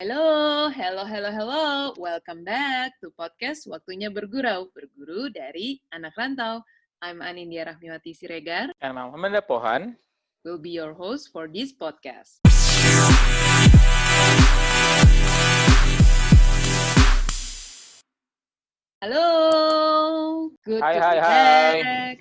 Halo, hello, hello, hello. Welcome back to podcast Waktunya Bergurau, berguru dari anak rantau. I'm Anindya Rahmiwati Siregar, And Amanda Pohan. will be your host for this podcast. Halo, good Hai, to hai, be hai. back.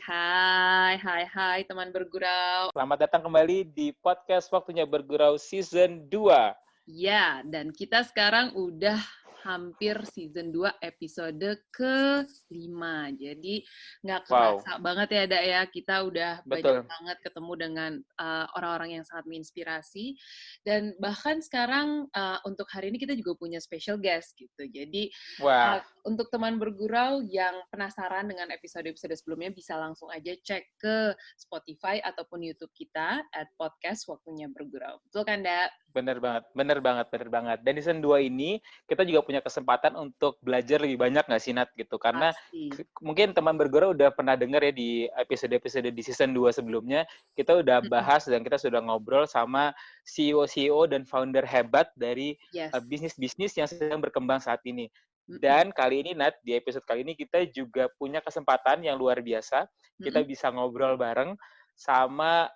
Hai, teman bergurau. Selamat datang kembali di podcast Waktunya Bergurau Season 2. Ya, dan kita sekarang udah hampir season 2 episode ke-5. Jadi nggak kerasa banget ya, Dak ya. Kita udah banyak Betul. banget ketemu dengan orang-orang yang sangat menginspirasi. Dan bahkan sekarang untuk hari ini kita juga punya special guest gitu. Jadi untuk teman bergurau yang penasaran dengan episode-episode sebelumnya bisa langsung aja cek ke Spotify ataupun YouTube kita @podcast Waktunya Bergurau. Betul kan, Dak? Bener banget. Dan di season 2 ini, kita juga punya kesempatan untuk belajar lebih banyak nggak sih, Nat? Gitu. Karena mungkin teman bergurau udah pernah dengar ya di episode-episode di season 2 sebelumnya, kita udah bahas dan kita sudah ngobrol sama CEO dan founder hebat dari bisnis-bisnis yang sedang berkembang saat ini. Dan kali ini, Nat, di episode kali ini kita juga punya kesempatan yang luar biasa. Kita bisa ngobrol bareng sama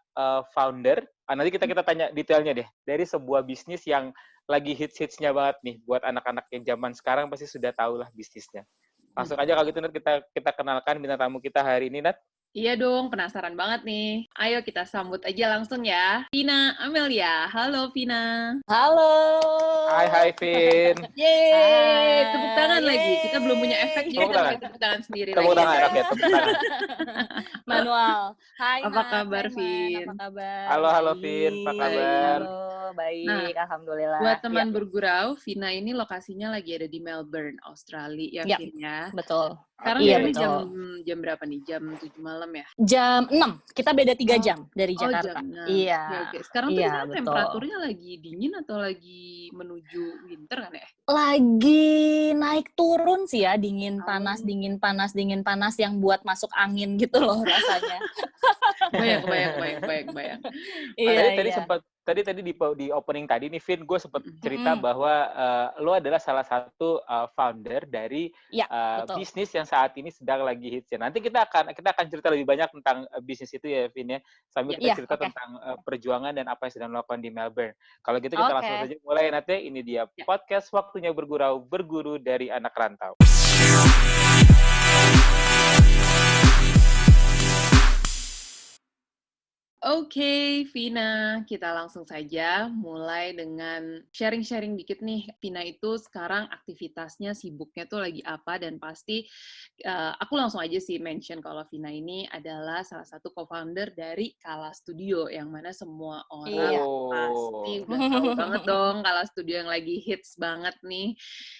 founder. Nanti kita tanya detailnya deh. Dari sebuah bisnis yang lagi hits-hitsnya banget nih. Buat anak-anak yang zaman sekarang pasti sudah tahu lah bisnisnya. Langsung aja kalau gitu, Nat, kita kenalkan bintang tamu kita hari ini, Nat. Iya dong, penasaran banget nih. Ayo kita sambut aja langsung ya. Vina Amelia. Halo, Vina. Halo. Hai, Vin. Yeay, tepuk tangan lagi. Kita belum punya efek, jadi kita pakai tepuk tangan sendiri lagi. Tepuk tangan, oke, tepuk tangan. Manual. Hai, apa kabar, Vin? Apa kabar? Halo, Vin. Apa kabar? Halo, baik. Nah, Alhamdulillah. Buat teman bergurau, Vina ini lokasinya lagi ada di Melbourne, Australia, ya, Vin ya? Betul. Sekarang jam berapa nih? Jam 7 malam ya? Jam 6. Kita beda 3 jam dari Jakarta. Jam 6. Iya. Oke. Sekarang tuh sana temperaturnya lagi dingin atau lagi menuju winter kan ya? Lagi naik turun sih ya, dingin panas yang buat masuk angin gitu loh rasanya. Bayang. Tadi di opening tadi nih, Vin, gue sempat cerita bahwa lo adalah salah satu founder dari bisnis yang saat ini sedang lagi hits. Nanti kita akan cerita lebih banyak tentang bisnis itu ya, Vin ya. Sambil kita cerita tentang perjuangan dan apa yang sedang dilakukan di Melbourne. Kalau gitu kita langsung saja mulai, nanti ini dia podcast Waktunya Bergurau, berguru dari anak rantau. Oke, Vina, kita langsung saja mulai dengan sharing-sharing dikit nih. Vina itu sekarang aktivitasnya, sibuknya tuh lagi apa, dan pasti aku langsung aja sih mention kalau Vina ini adalah salah satu co-founder dari Kala Studio, yang mana semua orang pasti udah tahu banget dong Kala Studio yang lagi hits banget nih.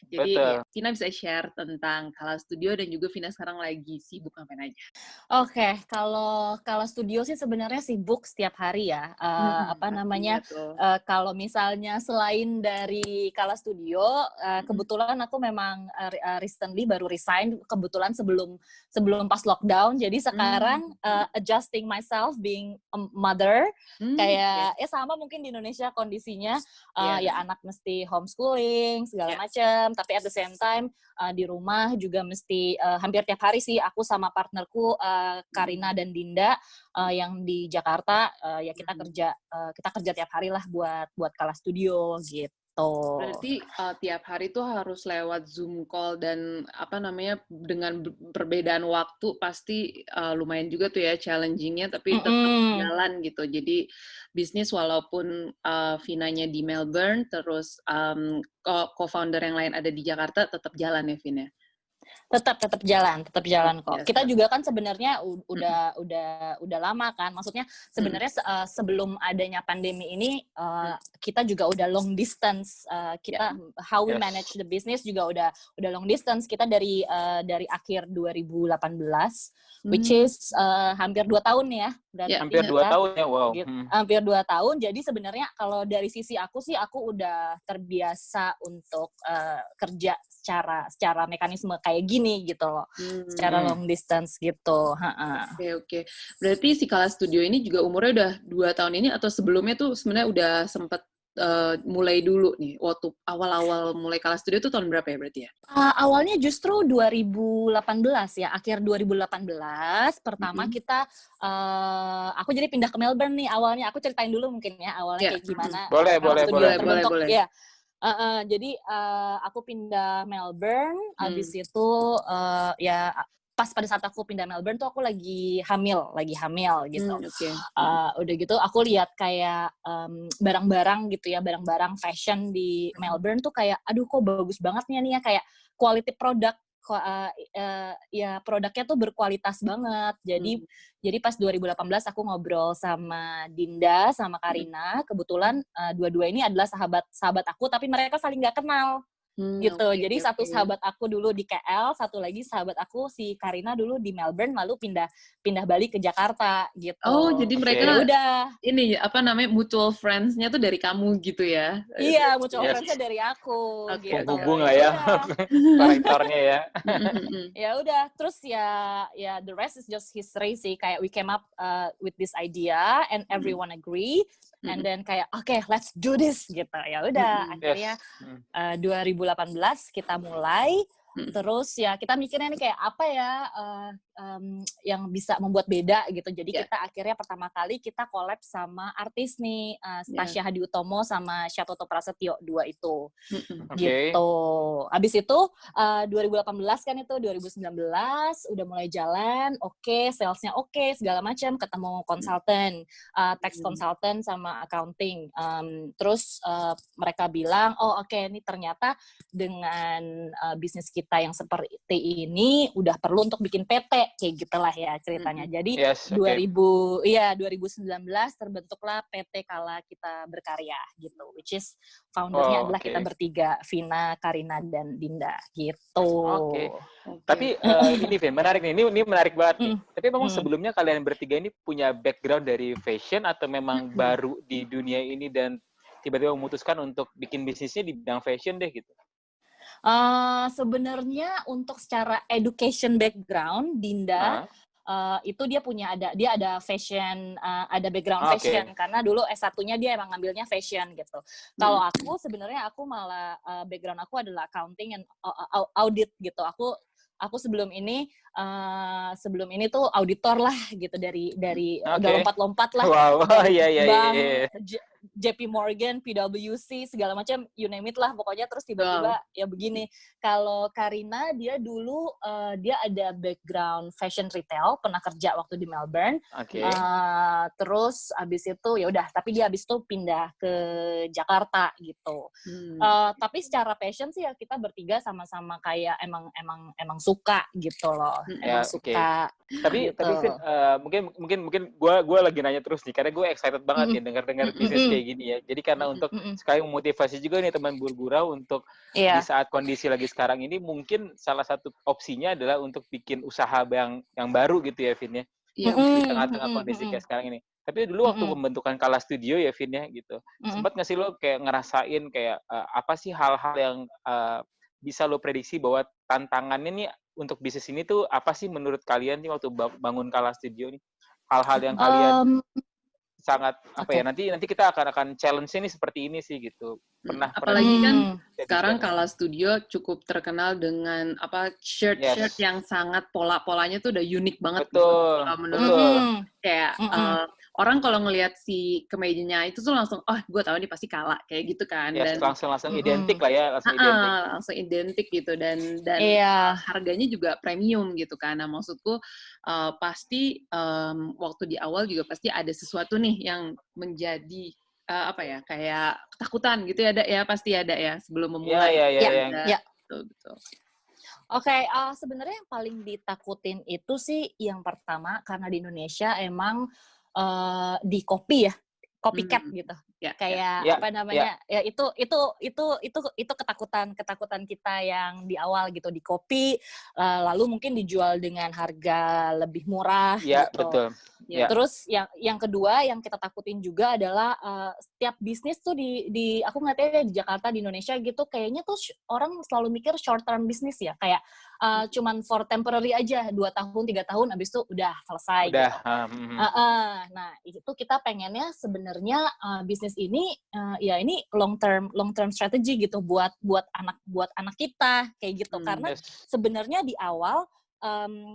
Jadi Vina bisa share tentang Kala Studio dan juga Vina sekarang lagi sibuk ngapain aja. Oke, kalau Kala Studio sih sebenarnya sibuk setiap hari ya. Kalau misalnya selain dari Kala Studio, kebetulan aku memang recently baru resign kebetulan sebelum pas lockdown. Jadi sekarang adjusting myself being a mother, kayak sama mungkin di Indonesia kondisinya ya anak mesti homeschooling segala macam, tapi at the same time di rumah juga mesti hampir tiap hari sih aku sama partnerku Karina dan Dinda yang di Jakarta kita kerja tiap hari lah buat Kala Studio gitu. Berarti tiap hari tuh harus lewat Zoom call dan dengan perbedaan waktu pasti lumayan juga tuh ya challenging-nya, tapi tetap jalan gitu. Jadi bisnis walaupun Vinanya di Melbourne, terus co-founder yang lain ada di Jakarta, tetap jalan ya, Vin ya? Tetap jalan kok. Kita juga kan sebenarnya udah lama kan. Maksudnya sebenarnya sebelum adanya pandemi ini kita juga udah long distance. How we manage the business juga udah long distance. Kita dari akhir 2018, which is hampir 2 tahun ya. Hampir 2 tahun ya, wow. Gitu. Hampir 2 tahun. Jadi sebenarnya kalau dari sisi aku sih, aku udah terbiasa untuk kerja secara mekanisme kayak gini gitu loh, secara long distance gitu. Oke. Berarti si Kala Studio ini juga umurnya udah 2 tahun ini, atau sebelumnya tuh sebenarnya udah sempet mulai dulu nih? Waktu awal-awal mulai Kala Studio itu tahun berapa ya berarti ya? Awalnya justru 2018 ya, akhir 2018. Pertama kita, aku jadi pindah ke Melbourne nih awalnya. Aku ceritain dulu mungkin ya awalnya kayak gimana Kala Studio terbentuk. Iya. Jadi aku pindah Melbourne, abis itu ya pas pada saat aku pindah Melbourne tuh aku lagi hamil gitu. Udah gitu aku lihat kayak barang-barang gitu ya, barang-barang fashion di Melbourne tuh kayak aduh kok bagus banget nih ya, kayak quality product, ya produknya tuh berkualitas banget. Jadi pas 2018 aku ngobrol sama Dinda sama Karina, kebetulan dua-dua ini adalah sahabat aku tapi mereka saling nggak kenal. Gitu. Jadi satu sahabat aku dulu di KL, satu lagi sahabat aku si Karina dulu di Melbourne, lalu pindah balik ke Jakarta gitu. Oh, jadi mereka udah ini apa namanya mutual friends-nya tuh dari kamu gitu ya? Iya, mutual friends-nya dari aku gitu. Hubung lah ya, konektornya ya. Ya udah, terus ya the rest is just history sih. Kayak we came up with this idea and everyone agree. And then kayak okay, let's do this gitu. Ya udah, akhirnya 2018 kita mulai. Terus ya kita mikirnya nih kayak apa ya yang bisa membuat beda gitu. Jadi kita akhirnya pertama kali kita collab sama artis nih, Tasya Hadi Utomo sama Syatoto Prasetyo, dua itu. Gitu. Abis itu 2018 kan itu 2019 udah mulai jalan, salesnya segala macam, ketemu konsultan, tax consultant sama accounting. Terus mereka bilang, ini ternyata dengan bisnis kita yang seperti ini udah perlu untuk bikin PT kayak gitulah ya ceritanya. Jadi 2019 terbentuklah PT Kala Kita Berkarya gitu, which is foundernya adalah kita bertiga, Vina, Karina, dan Dinda gitu. Tapi ini Vin, menarik nih, ini menarik banget nih. Tapi memang sebelumnya kalian bertiga ini punya background dari fashion atau memang baru di dunia ini dan tiba-tiba memutuskan untuk bikin bisnisnya di bidang fashion deh gitu? Sebenarnya untuk secara education background, Dinda itu dia ada fashion, ada background fashion karena dulu S1-nya dia emang ngambilnya fashion gitu. Kalau aku sebenarnya aku malah background aku adalah accounting and audit gitu. Aku sebelum ini tuh auditor lah gitu dari udah lompat-lompat lah. Wow, iya. JP Morgan, PwC, segala macam, you name it lah pokoknya. Terus tiba-tiba ya begini. Kalau Karina dia dulu dia ada background fashion retail, pernah kerja waktu di Melbourne. Terus abis itu ya udah, tapi dia abis itu pindah ke Jakarta gitu. Tapi secara passion sih ya kita bertiga sama-sama kayak emang suka gitu loh. Suka. Tapi Vin, mungkin gue lagi nanya terus nih karena gue excited banget nih dengar bisnis kayak gini ya. Jadi karena untuk sekali memotivasi juga nih teman Burgurau untuk di saat kondisi lagi sekarang ini mungkin salah satu opsinya adalah untuk bikin usaha yang baru gitu ya Vin ya. Di tengah-tengah kondisi kayak sekarang ini. Tapi dulu waktu pembentukan Kala Studio ya Vin ya gitu. Sempat nggak sih lo kayak ngerasain kayak apa sih hal-hal yang bisa lo prediksi bahwa tantangannya nih untuk bisnis ini tuh apa sih menurut kalian nih waktu bangun Kala Studio nih? Hal-hal yang kalian sangat nanti kita akan challenge-nya nih seperti ini sih gitu. Apalagi kan sekarang Kala Studio cukup terkenal dengan shirt yang sangat polanya tuh udah unik banget. Betul. Menurut kayak orang kalau ngelihat si kemejanya itu tuh langsung gue tahu nih pasti Kala kayak gitu kan. Dan langsung identik lah ya, langsung identik gitu dan harganya juga premium gitu kan. Nah maksudku pasti waktu di awal juga pasti ada sesuatu nih yang menjadi kayak ketakutan gitu ya, pasti ada ya sebelum memulai. Iya. Betul. Sebenarnya yang paling ditakutin itu sih yang pertama karena di Indonesia emang di kopi ya, copycat gitu. Ya itu ketakutan kita yang di awal gitu, di kopi lalu mungkin dijual dengan harga lebih murah gitu. Betul. Terus yang kedua yang kita takutin juga adalah setiap bisnis tuh di aku ngeliatnya di Jakarta, di Indonesia gitu kayaknya tuh orang selalu mikir short term bisnis ya, kayak cuman for temporary aja, 2 tahun 3 tahun abis itu udah selesai gitu. Nah itu kita pengennya sebenarnya bisnis bisnis ini ya ini long term strategy gitu buat anak kita kayak gitu. Karena sebenarnya di awal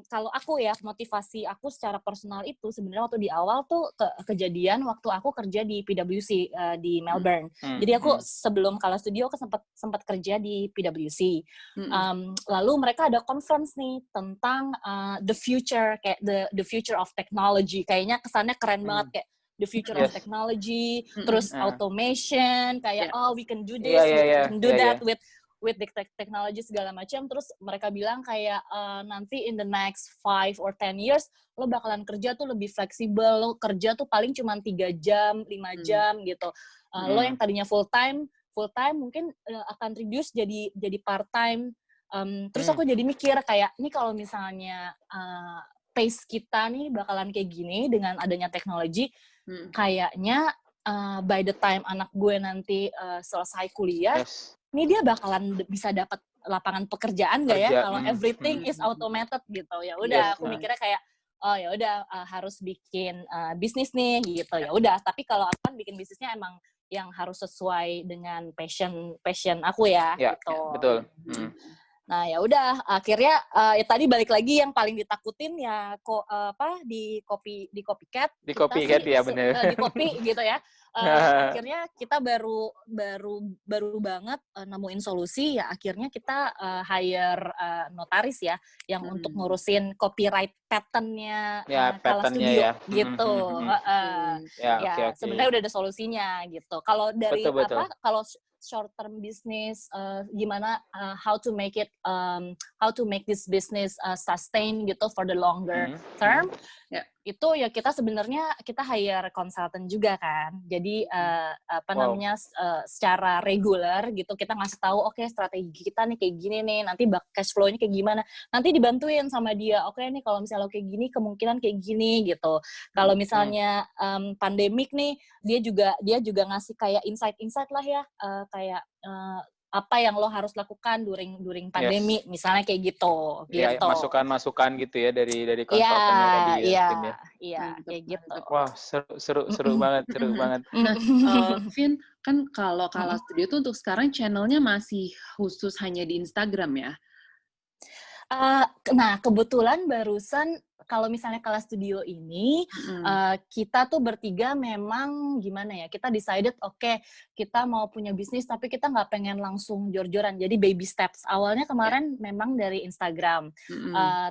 kalau aku ya, motivasi aku secara personal itu sebenarnya waktu di awal tuh kejadian waktu aku kerja di PwC di Melbourne. Jadi aku sebelum Kala Studio aku sempat kerja di PwC. Lalu mereka ada conference nih tentang the future, kayak the future of technology. Kayaknya kesannya keren banget, kayak the future of technology, terus automation, kayak we can do this, we can do that with the technology segala macam. Terus mereka bilang kayak nanti in the next 5 or 10 years lo bakalan kerja tuh lebih fleksibel, lo kerja tuh paling cuma 3 jam, 5 jam gitu. Lo yang tadinya full time mungkin akan reduce jadi part time. Terus aku jadi mikir kayak ini kalau misalnya pace kita nih bakalan kayak gini dengan adanya teknologi, kayaknya by the time anak gue nanti selesai kuliah, ini dia bakalan bisa dapat lapangan pekerjaan nggak ya kalau everything is automated gitu. Ya udah, aku mikirnya kayak oh ya udah harus bikin bisnis nih gitu. Ya udah, tapi kalau aku kan bikin bisnisnya emang yang harus sesuai dengan passion aku ya gitu. Betul. Nah ya udah, akhirnya ya tadi balik lagi yang paling ditakutin ya di copycat ya benar. di copy gitu ya. Akhirnya kita baru banget nemuin solusi, ya akhirnya kita hire notaris ya yang untuk ngurusin copyright pattern-nya Kala Studio gitu. Ya sebenarnya udah ada solusinya gitu. Kalau dari kalau short term business, gimana how to make this business sustain gitu for the longer term. Itu ya kita sebenarnya kita hire consultant juga kan. Jadi secara regular gitu kita ngasih tahu oke, strategi kita nih kayak gini nih, nanti cash flow-nya kayak gimana. Nanti dibantuin sama dia. Oke nih kalau misalnya lo kayak gini kemungkinan kayak gini gitu. Kalau misalnya pandemik nih dia juga ngasih kayak insight lah ya, kayak apa yang lo harus lakukan during pandemi, misalnya kayak gitu. Iya, masukan-masukan gitu ya dari konsultannya tadi ya. Iya, kayak gitu. Wah, seru banget. Nah, Vin, kan kalau Kala Studio tuh untuk sekarang channelnya masih khusus hanya di Instagram ya? Nah, kebetulan barusan kalau misalnya Kala Studio ini, kita tuh bertiga memang gimana ya, kita decided oke, kita mau punya bisnis tapi kita nggak pengen langsung jor-joran, jadi baby steps. Awalnya kemarin memang dari Instagram,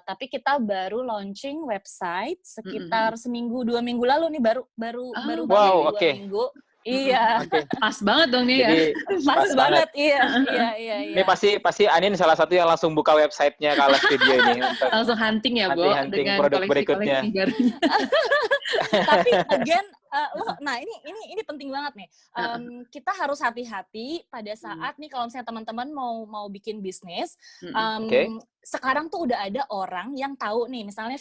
tapi kita baru launching website sekitar seminggu 2 minggu lalu nih, baru 2 minggu. Iya. Pas banget dong nih ya. Pas banget, iya. Ini pasti Anin salah satu yang langsung buka websitenya Kala Studio ini. Langsung hunting ya, Bo, dengan produk berikutnya. Tapi again, nah ini penting banget nih. Kita harus hati-hati pada saat nih kalau misalnya teman-teman mau bikin bisnis. Sekarang tuh udah ada orang yang tahu nih, misalnya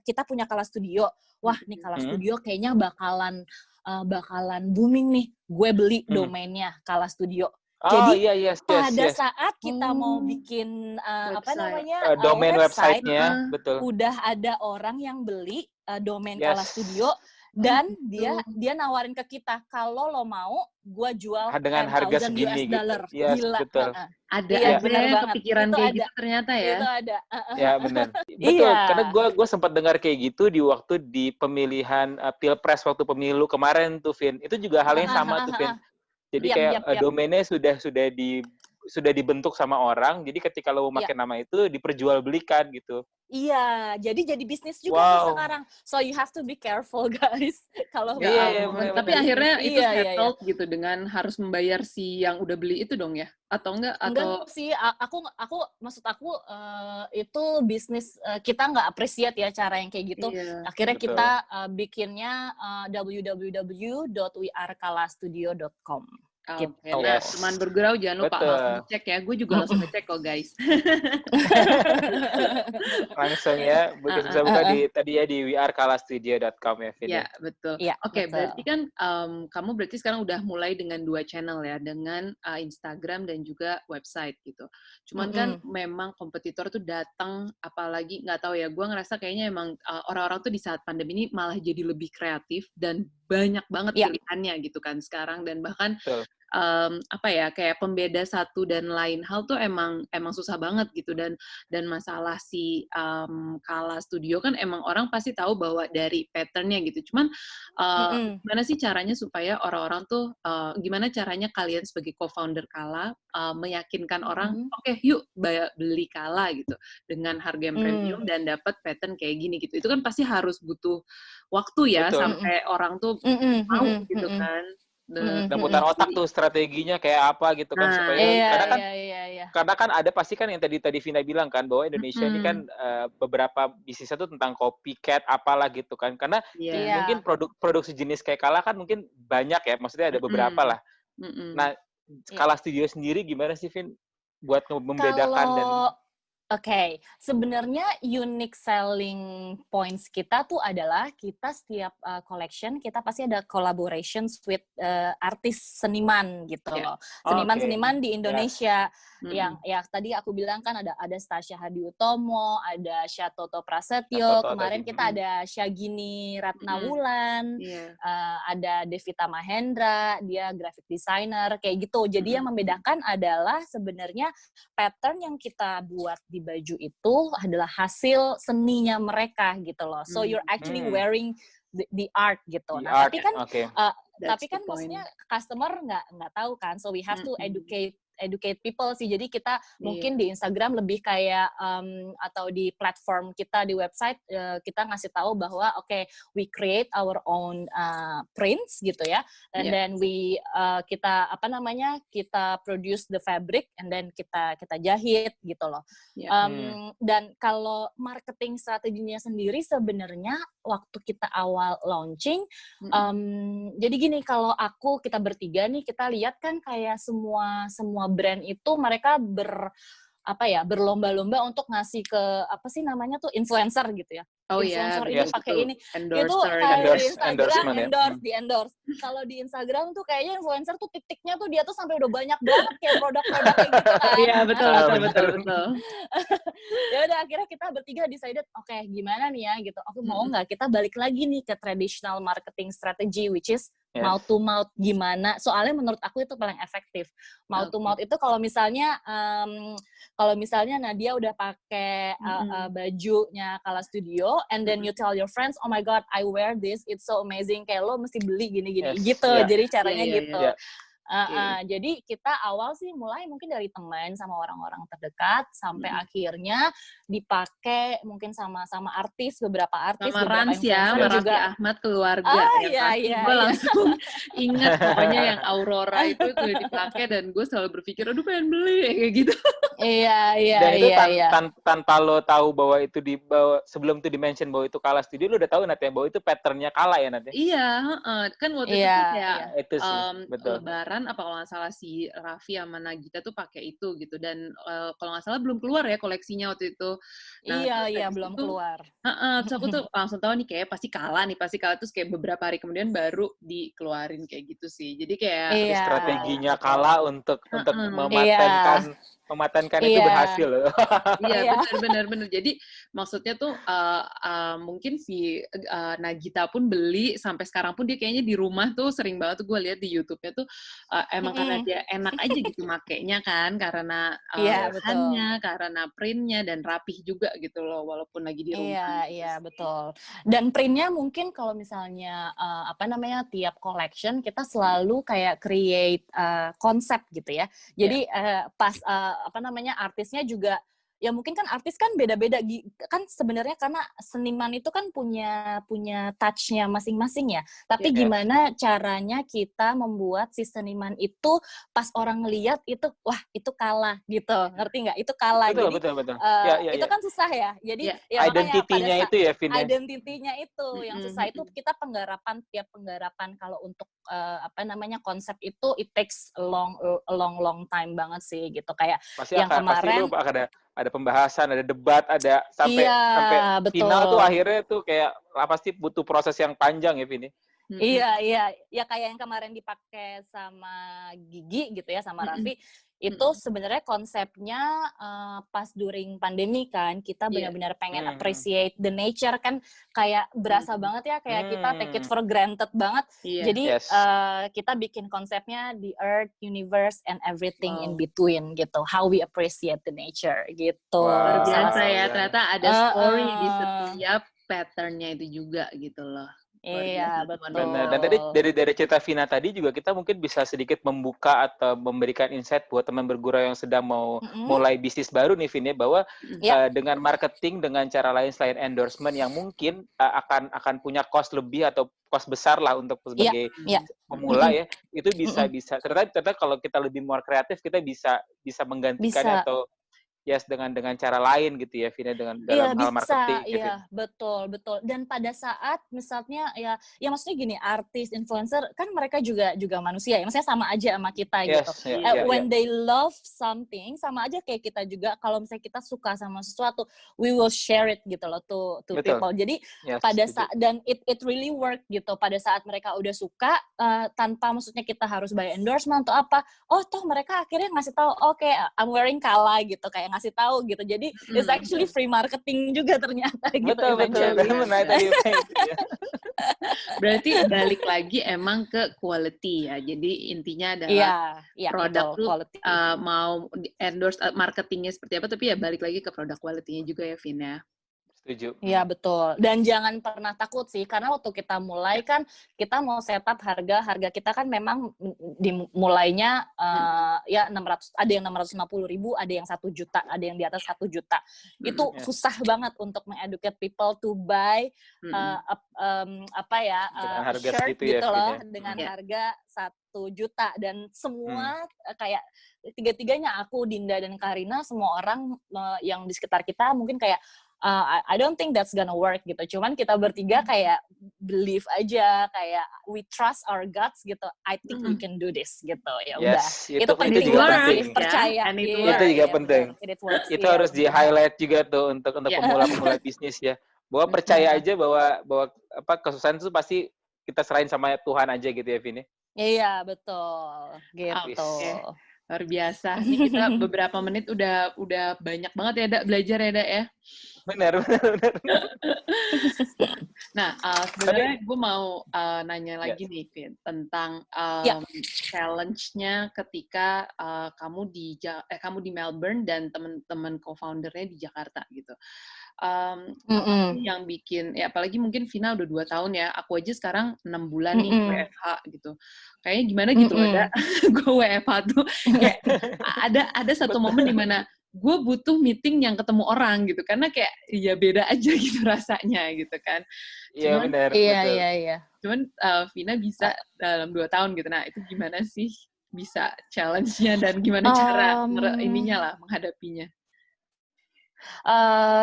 kita punya Kala Studio. Wah, nih Kala Studio kayaknya bakalan booming nih. Gue beli domainnya Kala Studio. Jadi pada saat kita mau bikin domain website-nya, betul. Udah ada orang yang beli domain Kala Studio dan dia nawarin ke kita, kalau lo mau gue jual dengan harga segini gitu. Gila. Betul. Ada yang kepikiran kayak gitu ternyata ya. Itu ada. Ya benar. Betul, karena gue sempat dengar kayak gitu di waktu di pemilihan Pilpres waktu pemilu kemarin tuh, Vin. Itu juga hal yang sama tuh, Vin. Jadi domainnya sudah dibentuk sama orang, jadi ketika lo mau pakai nama itu diperjualbelikan gitu. Iya, jadi bisnis juga sekarang. So you have to be careful, guys. Kalau tapi akhirnya itu settled gitu dengan harus membayar si yang udah beli itu dong ya? Atau enggak? Enggak sih, maksud aku itu bisnis kita nggak appreciate ya cara yang kayak gitu. Akhirnya kita bikinnya www.wearekalastudio.com. Oke, gitu. nah teman bergurau jangan lupa Betul. langsung ngecek ya. Gue juga langsung ngecek kok guys. Langsung ya, bisa buka di tadi ya di wearekalastudio.com ya, Vin. Ya, betul. Iya, Oke, betul. berarti kan kamu berarti sekarang udah mulai dengan 2 channel ya, dengan Instagram dan juga website gitu. Cuman kan memang kompetitor tuh datang, apalagi nggak tahu ya, gue ngerasa kayaknya emang orang-orang tuh di saat pandemi ini malah jadi lebih kreatif dan banyak banget pilihannya gitu kan sekarang, dan bahkan apa ya, kayak pembeda satu dan lain hal tuh emang susah banget gitu, dan masalah si Kala Studio kan emang orang pasti tahu bahwa dari pattern-nya gitu. Cuman gimana sih caranya supaya orang-orang tuh gimana caranya kalian sebagai co-founder Kala meyakinkan orang, oke, yuk beli Kala gitu dengan harga yang premium dan dapat pattern kayak gini gitu. Itu kan pasti harus butuh waktu ya. Betul. Sampai orang tuh mau gitu kan. Dan putar otak tuh strateginya kayak apa gitu kan, supaya karena kan ada pasti kan yang tadi Vina bilang kan, bahwa Indonesia ini kan beberapa bisnisnya tuh tentang copycat apalah gitu kan, karena mungkin produk sejenis kayak Kala kan mungkin banyak ya, maksudnya ada beberapa lah. Nah, Kala Studio sendiri gimana sih, Vin, buat membedakan dan Oke, sebenarnya unique selling points kita tuh adalah kita setiap collection kita pasti ada collaborations with artis seniman gitu loh. Seniman-seniman di Indonesia yang ya tadi aku bilang kan ada Stasya Hadiutomo, ada Syatoto Prasetyo, kemarin kita ada Syagini Ratnawulan, ada Devita Mahendra, dia graphic designer kayak gitu. Jadi yang membedakan adalah sebenarnya pattern yang kita buat di baju itu adalah hasil seninya mereka gitu loh. So you're actually wearing the art gitu. Nah, tapi kan maksudnya customer nggak tahu kan. So we have to educate people sih. Jadi kita mungkin di Instagram lebih kayak atau di platform kita di website kita ngasih tahu bahwa we create our own prints gitu ya, and then kita kita produce the fabric and then kita jahit gitu loh. Dan kalau marketing strateginya sendiri sebenarnya waktu kita awal launching, jadi gini, kalau kita bertiga nih, kita lihat kan kayak semua brand itu mereka berlomba-lomba untuk ngasih ke influencer gitu ya. Influencer ini pakai ini. Itu kalau di Instagram endorse. Kalau di Instagram tuh kayaknya influencer tuh tik-tiknya tuh dia tuh sampai udah banyak banget kayak produk-produk kayak gitu kan. Iya, betul. Ya udah akhirnya kita bertiga decided, gimana nih ya gitu. Mau nggak kita balik lagi nih ke traditional marketing strategy, which is mouth to mouth. Gimana? Soalnya menurut aku itu paling efektif. Mouth to mouth itu kalau misalnya Nadia udah pakai bajunya Kala Studio, and then you tell your friends, oh my god, I wear this, it's so amazing, kayak lo mesti beli gini-gini gitu. Jadi caranya gitu. Jadi kita awal sih mulai mungkin dari teman sama orang-orang terdekat sampai akhirnya dipakai mungkin sama artis, beberapa artis, sama Rans ya, Raffi Ahmad keluarga gue langsung ingat pokoknya yang Aurora itu dipakai dan gue selalu berpikir aduh pengen beli kayak gitu. Dan itu tanpa lo tahu bahwa itu sebelum itu di-mention bahwa itu Kala Studio, lo udah tahu nanti bahwa itu patternnya Kala ya nanti. Kan waktu itu kayak itu sih, betul. Lebaran apa kalau nggak salah si Raffi sama Nagita tuh pakai itu gitu, dan kalau nggak salah belum keluar ya koleksinya waktu itu. Belum keluar. Terus aku tuh langsung tahu nih kayak pasti Kala terus kayak beberapa hari kemudian baru dikeluarin kayak gitu sih. Jadi kayak strateginya Kala untuk mematenkan itu berhasil loh. Benar. Jadi maksudnya tuh mungkin si Nagita pun beli sampai sekarang pun dia kayaknya di rumah tuh sering banget tuh gue lihat di YouTube-nya tuh emang karena dia enak aja gitu makainya kan, karena bahannya, karena printnya dan rapih juga gitu loh walaupun lagi di rumah. Iya, betul. Dan printnya mungkin kalau misalnya tiap collection kita selalu kayak create konsep gitu ya. Jadi pas artisnya juga ya mungkin kan artis kan beda-beda kan sebenarnya, karena seniman itu kan punya touch-nya masing-masing ya. Tapi gimana caranya kita membuat si seniman itu pas orang ngelihat itu wah itu Kala gitu. Ngerti nggak? Itu Kala. Betul. Itu kan susah ya. Jadi identitinya itu ya, Vin. Identitinya itu yang susah. Itu kita tiap penggarapan kalau untuk konsep itu it takes a long time banget sih gitu. Kayak Pasti yang kemarin lu ada pembahasan, ada debat, ada sampai betul. final tuh akhirnya tuh kayak pasti butuh proses yang panjang ya Vini. Iya, ya kayak yang kemarin dipakai sama Gigi gitu ya, sama Raffi, itu sebenarnya konsepnya pas during pandemi kan, kita benar-benar pengen appreciate the nature kan, kayak berasa banget ya, kayak kita take it for granted banget. Jadi kita bikin konsepnya the earth, universe, and everything in between gitu, how we appreciate the nature gitu. Luar biasa ya, ternyata ada story di setiap patternnya itu juga gitu loh. Iya, betul. Benar. Dan tadi dari cerita Vina tadi juga kita mungkin bisa sedikit membuka atau memberikan insight buat teman bergurau yang sedang mau mulai bisnis baru nih Vina, bahwa dengan marketing dengan cara lain selain endorsement yang mungkin akan punya cost lebih atau cost besar lah untuk sebagai pemula ya, itu bisa ternyata kalau kita lebih more kreatif kita bisa menggantikan atau dengan cara lain gitu ya Vina, dalam hal marketing gitu. Iya, betul. Dan pada saat misalnya ya maksudnya gini, artis, influencer kan mereka juga manusia ya. Maksudnya sama aja sama kita gitu. When they love something, sama aja kayak kita juga, kalau misalnya kita suka sama sesuatu, we will share it gitu loh to people. Jadi pada saat, dan it really work gitu. Pada saat mereka udah suka, tanpa maksudnya kita harus bayar endorsement atau apa, toh mereka akhirnya ngasih tahu, oke, I'm wearing Kala gitu, kayak ngasih tahu gitu. Jadi it's actually free marketing juga ternyata gitu. Betul. Berarti balik lagi emang ke quality ya. Jadi intinya adalah produk lu mau endorse marketingnya seperti apa, tapi ya balik lagi ke produk quality-nya juga ya Vin ya. Setuju. Iya, betul. Dan jangan pernah takut sih, karena waktu kita mulai kan, kita mau setup harga kita kan memang dimulainya ya 600, ada yang 650.000, ada yang 1 juta, ada yang di atas 1 juta. Itu susah banget untuk mengeducate people to buy harga shirt segitu gitu ya, loh, dengan harga 1 juta. Dan semua kayak tiga-tiganya, aku, Dinda, dan Karina, semua orang yang di sekitar kita mungkin kayak I don't think that's gonna work gitu. Cuman kita bertiga kayak believe aja, kayak we trust our guts gitu. I think we can do this gitu. Ya udah. Itu penting banget sih, percaya. Itu juga penting. Itu harus di highlight juga tuh untuk pemula-pemula bisnis ya. Bahwa percaya aja bahwa kesusahan itu pasti kita serahin sama Tuhan aja gitu ya Vini. Iya, betul. Gitu. Luar biasa. Ini kita beberapa menit udah banyak banget ya, Dak, belajar ya, Dak ya. Benar. Nah, sebenarnya gue mau nanya lagi nih, Vin, tentang challenge-nya ketika kamu di Melbourne dan teman-teman co-foundernya di Jakarta gitu. Apa sih yang bikin, ya apalagi mungkin Vina udah 2 tahun ya, aku aja sekarang 6 bulan nih WFH gitu. Kayaknya gimana gitu loh, Dak. Gue WFH tuh kayak ada satu momen di mana gue butuh meeting yang ketemu orang gitu, karena kayak ya beda aja gitu rasanya gitu kan. Iya benar. Iya. Cuman Vina bisa dalam 2 tahun gitu. Nah itu gimana sih bisa challenge-nya dan gimana cara menghadapinya?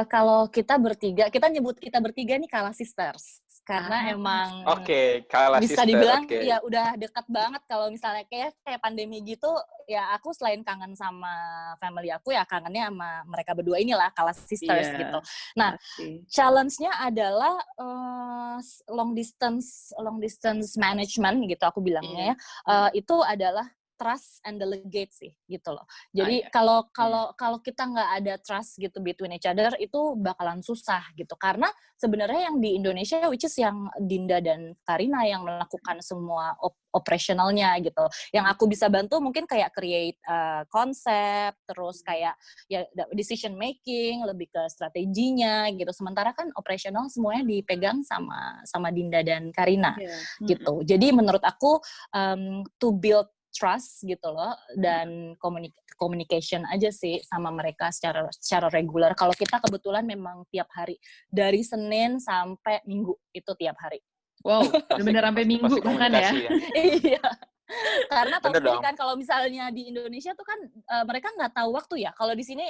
Kalau kita nyebut kita bertiga nih Kala Sisters, karena emang Kala bisa Sister, dibilang ya udah dekat banget. Kalau misalnya kayak pandemi gitu, ya aku selain kangen sama family aku, ya kangennya sama mereka berdua inilah, Kala Sisters gitu. Nah, challenge-nya adalah long distance management gitu aku bilangnya ya. Itu adalah trust and delegate sih gitu loh. Jadi kalau kita nggak ada trust gitu between each other, itu bakalan susah gitu. Karena sebenarnya yang di Indonesia, which is yang Dinda dan Karina yang melakukan semua operationalnya gitu. Yang aku bisa bantu mungkin kayak create konsep, terus kayak ya decision making, lebih ke strateginya gitu. Sementara kan operational semuanya dipegang sama Dinda dan Karina gitu. Jadi menurut aku to build trust gitu loh, dan communication aja sih sama mereka secara regular. Kalau kita kebetulan memang tiap hari, dari Senin sampai Minggu itu tiap hari. Wow, benar-benar sampai Minggu kan ya? Iya. Karena tahu sendiri kan, kalau misalnya di Indonesia tuh kan mereka nggak tahu waktu ya. Kalau di sini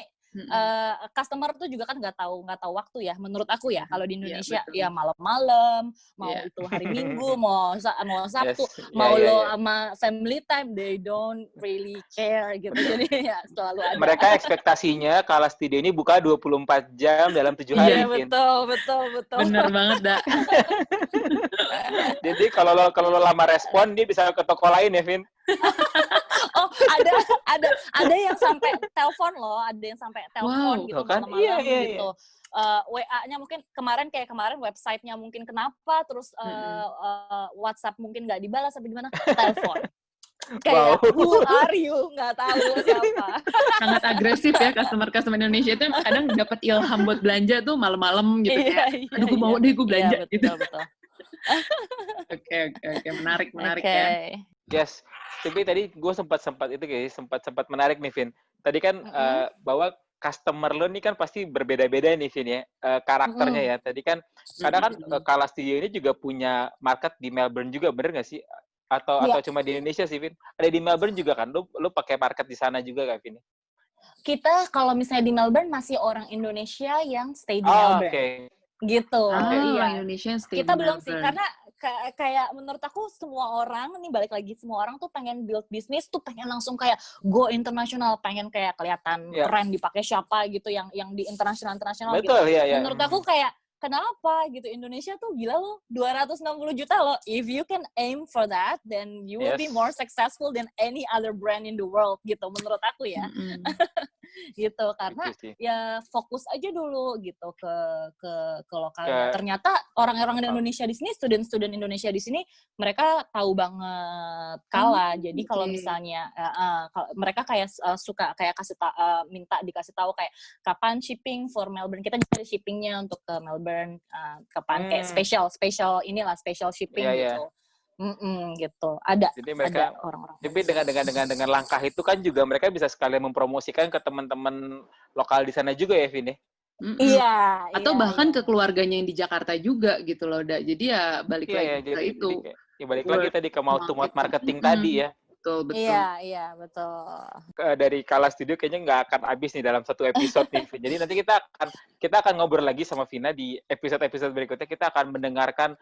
customer tuh juga kan nggak tahu waktu ya. Menurut aku ya, kalau di Indonesia betul. ya malam-malam, mau itu hari Minggu, mau Sabtu, mau lo sama family time, they don't really care gitu. Jadi ya selalu ada. Mereka ekspektasinya Kala Studio ini buka 24 jam dalam 7 hari. Iya, betul. Bener banget, Da. Jadi kalau lo lama respon, dia bisa ke toko lain ya, Vin? Oh, ada yang sampai telepon loh, gitu malam-malam gitu. WA-nya mungkin kemarin website-nya mungkin kenapa, terus WhatsApp mungkin nggak dibalas sampai gimana, telepon. Kayak, who are you? Nggak tahu siapa. Sangat agresif ya customer Indonesia itu kadang dapat ilham buat belanja tuh malam-malam gitu ya. Aduh, gue mau deh gue belanja gitu. Betul. Oke, menarik ya. Yes, tapi tadi gue sempat menarik nih, Vin. Tadi kan bahwa customer lo nih kan pasti berbeda-beda nih, Vin ya, karakternya ya. Tadi kan kadang kan Kala Studio ini juga punya market di Melbourne juga, bener nggak sih? Atau cuma di Indonesia sih, Vin? Ada di Melbourne juga kan? Lu pakai market di sana juga kan, Vin? Kita kalau misalnya di Melbourne masih orang Indonesia yang stay di Melbourne. Okay. Gitu. Iya. Indonesia yang stay kita di belum Melbourne. Sih, karena kayak menurut aku semua orang tuh pengen build bisnis tuh pengen langsung kayak go internasional, pengen kayak kelihatan keren dipakai siapa gitu yang di internasional gitu. Menurut aku kayak kenapa gitu, Indonesia tuh gila loh, 260 juta loh. If you can aim for that, then you will be more successful than any other brand in the world gitu, menurut aku ya. Gitu, karena ya fokus aja dulu gitu ke lokalnya. Ternyata orang-orang Indonesia di sini, student Indonesia di sini, mereka tahu banget Kala. Jadi kalau misalnya mereka kayak suka kayak minta dikasih tahu kayak kapan shipping for Melbourne. Kita juga ada shippingnya untuk ke Melbourne, kapan kayak special shipping gitu. Gitu. Jadi mereka, ada orang-orang. Tapi dengan langkah itu kan juga mereka bisa sekalian mempromosikan ke teman-teman lokal di sana juga ya, Vin? Iya. Atau bahkan ke keluarganya yang di Jakarta juga gitu loh, Da. Jadi ya balik lagi ke itu. Balik lagi tadi ke mouth-to-mouth marketing tadi ya. Betul. Iya, betul. Dari Kala Studio kayaknya nggak akan habis nih dalam satu episode nih, Vin. Jadi nanti kita akan ngobrol lagi sama Vina di episode berikutnya. Kita akan mendengarkan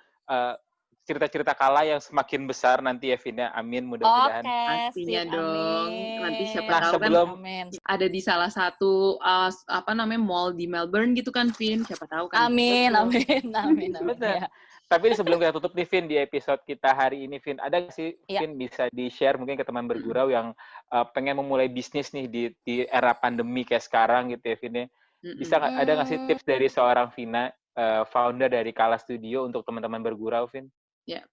cerita-cerita Kala yang semakin besar nanti ya, Vina. Amin, mudah-mudahan. Pastinya dong. Nanti siapa tahu sebelum ada di salah satu mall di Melbourne gitu kan, Vin. Siapa tahu kan. Amin. Betul. Tapi sebelum kita tutup nih, Vin, di episode kita hari ini, Vin, ada nggak sih, Vin, bisa di-share mungkin ke teman bergurau yang pengen memulai bisnis nih di era pandemi kayak sekarang gitu ya, Vin? Bisa ada nggak sih tips dari seorang Vina, founder dari Kala Studio untuk teman-teman bergurau, Vin? Ya.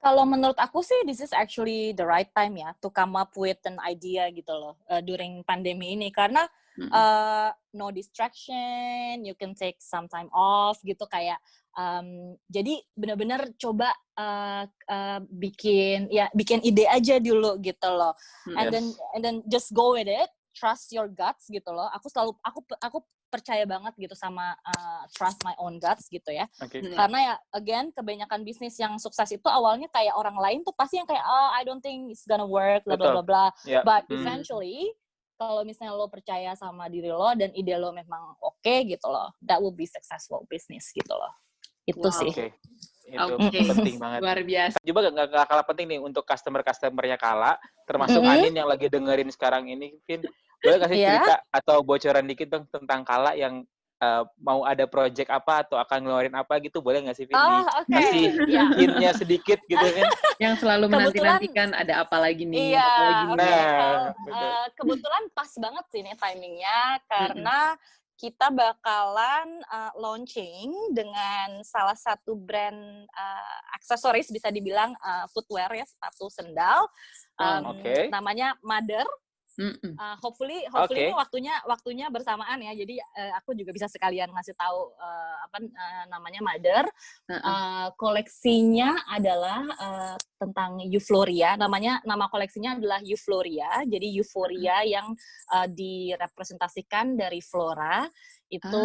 Kalau menurut aku sih, this is actually the right time ya to come up with an idea gitu loh during pandemi ini, karena no distraction, you can take some time off gitu kayak jadi benar-benar coba bikin ide aja dulu gitu loh, and then just go with it, trust your guts gitu loh. Aku percaya banget gitu sama trust my own guts gitu ya. Karena ya again kebanyakan bisnis yang sukses itu awalnya kayak orang lain tuh pasti yang kayak I don't think it's gonna work bla bla bla, but eventually kalau misalnya lo percaya sama diri lo dan ide lo memang oke gitu loh, that will be successful business gitu loh. Itu sih. Itu penting banget. Luar biasa. Juga nggak kalah penting nih untuk customer-customernya Kala, termasuk Anin yang lagi dengerin sekarang ini, Vin. Boleh kasih cerita atau bocoran dikit dong tentang Kala yang mau ada project apa atau akan ngeluarin apa gitu, boleh nggak sih, Vin? Kasih hint-nya sedikit gitu, Vin. Yang selalu menanti-nantikan ada apa lagi nih. Kebetulan pas banget sih nih timingnya, karena kita bakalan launching dengan salah satu brand aksesoris, bisa dibilang footwear ya, sepatu sendal, namanya Mother. Hopefully ini waktunya bersamaan ya, jadi aku juga bisa sekalian ngasih tahu namanya Mother. Koleksinya adalah tentang Euphoria, nama koleksinya adalah Euphoria, jadi euforia yang direpresentasikan dari flora itu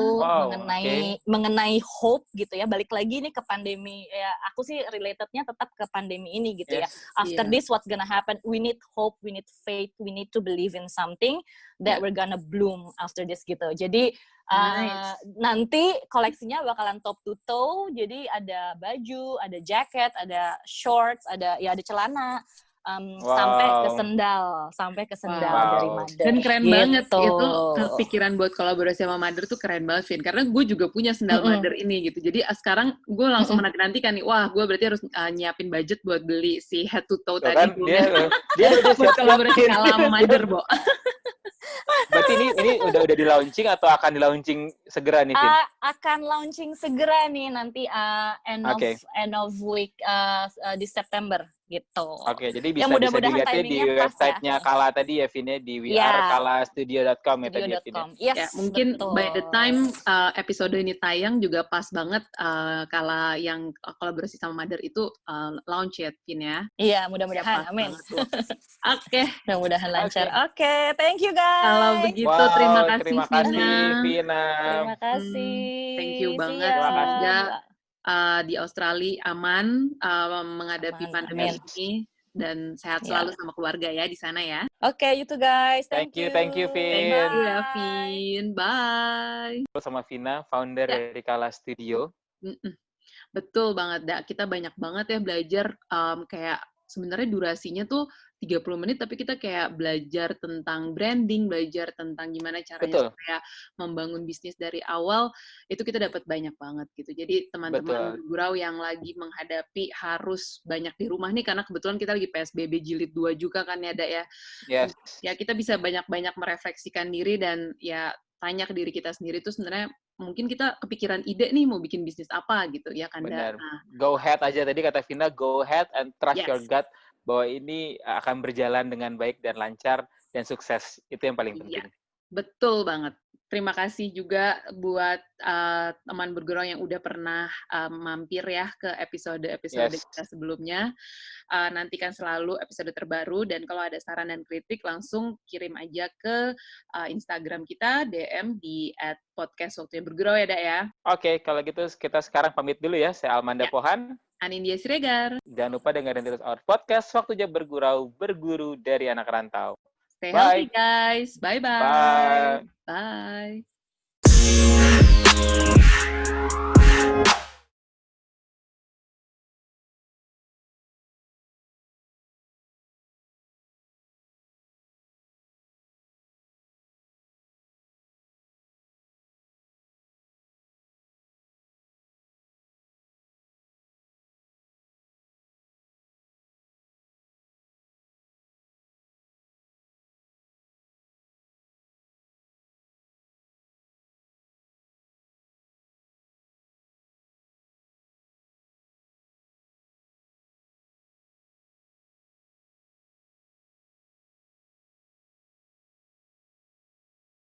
mengenai hope gitu ya. Balik lagi nih ke pandemi ya, aku sih relatednya tetap ke pandemi ini gitu ya. After this what's gonna happen, we need hope, we need faith, we need to believe believe in something that we're gonna bloom after this gitu. Jadi Nice. nanti koleksinya bakalan top to toe. Jadi ada baju, ada jaket, ada shorts, ada celana. Sampai ke sendal dari Mother. Dan keren gitu. banget itu kepikiran buat kolaborasi sama Mother tuh keren banget, Vin. Karena gue juga punya sendal Mother ini gitu. Jadi sekarang gue langsung menanti-nantikan nih, wah gue berarti harus nyiapin budget buat beli si head to toe Tuh tadi. kan, dia udah buat kolaborasi sama Mother, Bo. Berarti ini udah di launching atau akan di launching segera nih, Vin? Akan launching segera nih nanti end of week di September gitu. Oke, jadi bisa mudah-mudahan dilihat di timingnya pas website-nya Kala tadi ya, Vin, di wearkalastudio.com ya tadi ya, Vin. Yes, mungkin betul. by the time episode ini tayang juga pas banget Kala yang kolaborasi sama Mother itu launch ya, Vin ya. Iya, mudah-mudahan. Amin. Oke. Mudah-mudahan lancar. Oke, thank you guys. Kalau begitu terima kasih terima kasih, Vina. Terima kasih. Thank you banget. Semoga di Australia aman menghadapi pandemi ini dan sehat selalu sama keluarga ya di sana ya. Oke, you too guys. Thank you, Vin. Thank you ya, Vin. Bye. Sama Vina, founder dari Kala Studio. Betul banget, Da. Kita banyak banget ya belajar kayak sebenarnya durasinya tuh 30 menit, tapi kita kayak belajar tentang branding, belajar tentang gimana caranya supaya membangun bisnis dari awal, itu kita dapat banyak banget gitu. Jadi teman-teman bergurau yang lagi menghadapi harus banyak di rumah nih, karena kebetulan kita lagi PSBB jilid 2 juga kan ya, Da ya. Yes. Ya kita bisa banyak-banyak merefleksikan diri dan ya tanya ke diri kita sendiri tuh sebenarnya mungkin kita kepikiran ide nih mau bikin bisnis apa gitu ya kan. Benar. Go ahead aja, tadi kata Vina, go ahead and trust your gut bahwa ini akan berjalan dengan baik dan lancar dan sukses. Itu yang paling penting. Betul banget. Terima kasih juga buat teman bergurau yang udah pernah mampir ya ke episode-episode kita sebelumnya. Nantikan selalu episode terbaru, dan kalau ada saran dan kritik langsung kirim aja ke Instagram kita, DM di @podcast-waktunya-bergurau ya, Dak ya. Oke, kalau gitu kita sekarang pamit dulu ya. Saya Almanda Pohan. Anindya Siregar. Jangan lupa dengerin terus our podcast Waktunya Bergurau, berguru dari anak rantau. Stay healthy, guys. Bye-bye. Bye. Bye.